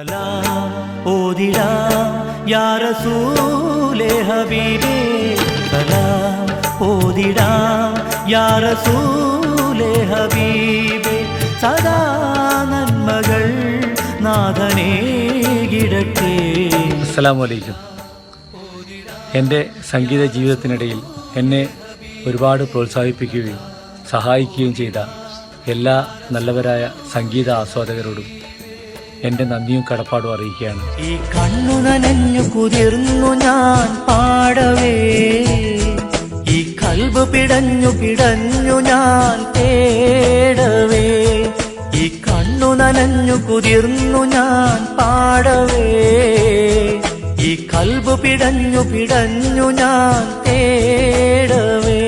സലാം ഓതിടാം യാ റസൂലേ ഹബീബേ, സലാം ഓതിടാം യാ റസൂലേ ഹബീബേ, സദാ നന്മകൾ നാഥനേകിടട്ടെ. അസ്സലാമു അലൈക്കും. എൻ്റെ സംഗീത ജീവിതത്തിനിടയിൽ എന്നെ ഒരുപാട് പ്രോത്സാഹിപ്പിക്കുകയും സഹായിക്കുകയും ചെയ്ത എല്ലാ നല്ലവരായ സംഗീത ആസ്വാദകരോടും എൻ്റെ നന്ദിയും കടപ്പാടും അറിയിക്കുകയാണ്. ഈ കണ്ണു നനഞ്ഞു കുതിർന്നു ഞാൻ പാടവേ, ഈ കൽബ് പിടഞ്ഞു പിടഞ്ഞു ഞാൻ തേടവേ, ഈ കണ്ണു നനഞ്ഞു കുതിർന്നു ഞാൻ പാടവേ, ഈ കൽബ് പിടഞ്ഞു പിടഞ്ഞു ഞാൻ തേടവേ.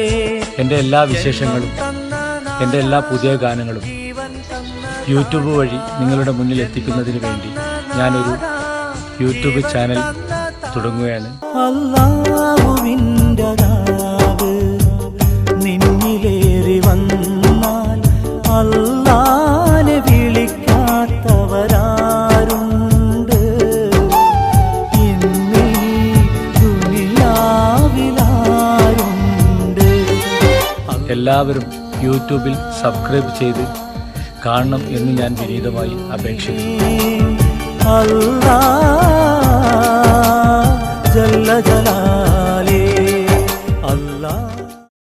എൻ്റെ എല്ലാ വിശേഷങ്ങളും എൻ്റെ എല്ലാ പുതിയ ഗാനങ്ങളും യൂട്യൂബ് വഴി നിങ്ങളുടെ മുന്നിൽ എത്തിക്കുന്നതിന് വേണ്ടി ഞാനൊരു യൂട്യൂബ് ചാനൽ തുടങ്ങുകയാണ്. അല്ലാഹുവിൻ്റെ നാവ് നിന്നിലേറി വന്നാൽ അല്ലാഹനെ വിളിക്കാത്തവരാരുണ്ട്? ഇന്നീ ദുനിയാവിലാരുണ്ട്? എല്ലാവരും യൂട്യൂബിൽ സബ്സ്ക്രൈബ് ചെയ്ത് കാണണം എന്ന് ഞാൻ വിനീതമായി അപേക്ഷിക്കുന്നു. അല്ലാഹ് ജല്ല ജലാലുഹു